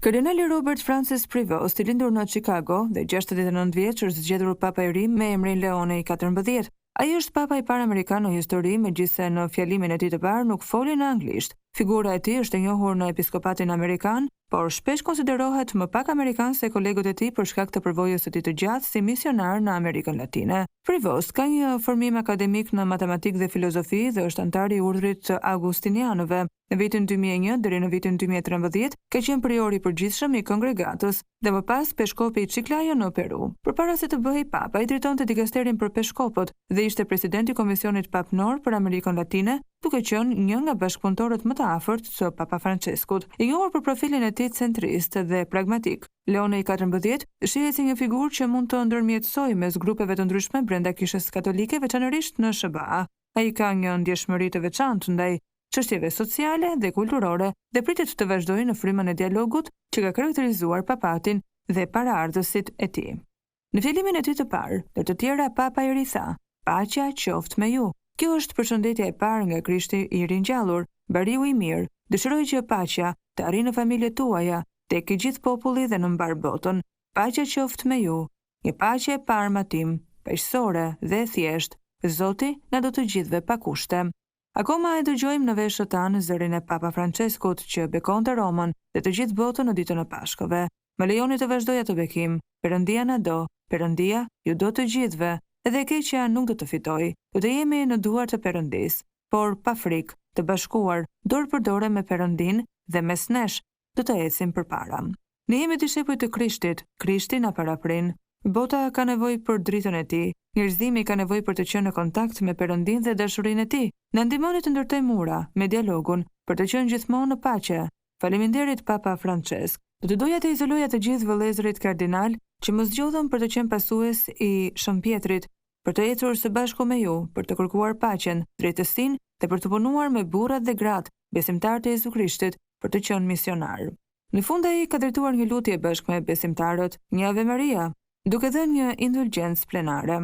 Kardinali Robert Francis Prevost, i lindur në Chicago dhe 69 vjeç, është zgjedhur papa i ri me emrin Leoni XIV. Ai është papa i parë amerikan në histori, megjithse në fjalimin e tij të parë nuk foli në anglisht. Figura e tij është e njohur në episkopatin amerikan, por shpesh konsiderohet më pak amerikan se kolegët e tij për shkak të përvojës së tij të gjatë si misionar në Amerikën Latine. Prevost ka një formim akademik në matematikë dhe filozofi dhe është antar i urdhrit të Augustinianëve. Në vitin 2001 deri në vitin 2013 ka qenë prior i përgjithshëm i kongregatës dhe më pas peshkopi i Chiclayo në Peru. Përpara se të bëhej papa, i drejtonte dikasterin për peshkopët dhe ishte presidenti i Komisionit Papnor për Amerikën Latine, duke qenë një nga bashkëpunëtorët më të afërt të Papa Franceskut. I njohur për profilin e tij centrist dhe pragmatik, Leoni XIV shihet si një figurë që mund të ndërmjetësojë mes grupeve të ndryshme brenda Kishës Katolike, veçanërisht në SBA. Ai ka një ndjeshmëri të veçantë ndaj çështjeve sociale dhe kulturore dhe pritet të vazhdojë në frymën e dialogut që ka karakterizuar papatin dhe paraardhësit e tij. Në fjalimin e tij të parë, ndër të tjera, papa i ri tha: "Paqja qoftë me ju." Kjo është përshëndetja e parë nga Krishti i ringjallur. Bariu i mirë, dëshiroj që paqja të arrijë në familjet tuaja, tek i gjithë populli dhe në mbar botën. Paqja qoftë me ju. Një paqe e parmatim, paqësore dhe e thjeshtë. Zoti na do të gjithëve pa kushte. Akoma e dëgjojmë në veshët tanë zërin e Papa Franceskut që bekonte Romën dhe të gjithë botën në ditën e Pashkëve. Më lejoni të vazhdoj atë bekim. Perëndia na do, Perëndia ju do të gjithëve, edhe e keqja nuk do të fitojë. Do të jemi në duart të Perëndisë, por pa frikë, të bashkuar, dorë për dorë me Perëndin dhe mes nesh do të ecim përpara. Ne jemi dishepuj të Krishtit, Krishti na paraprin. Bota ka nevojë për dritën e tij. Njerëzimi ka nevojë për të qenë në kontakt me Perëndin dhe dashurinë e tij. Na ndihmoni të ndërtojmë mura me dialogun për të qenë gjithmonë në paqe. Faleminderit Papa Francesk. Do të doja të izoloja të gjithë vëllezërit kardinal që më zgjodhën për të qenë pasues i Shën Pietrit, për të ecur së bashku me ju, për të kërkuar paqen, drejtësinë dhe për të punuar me burrat dhe gratë, besimtarë të Jezu Krishtit, për të qenë misionar. Në fund ai ka drejtuar një lutje bashkë me besimtarët, një Ave Maria, duke dhënë një indulgjencë plenare.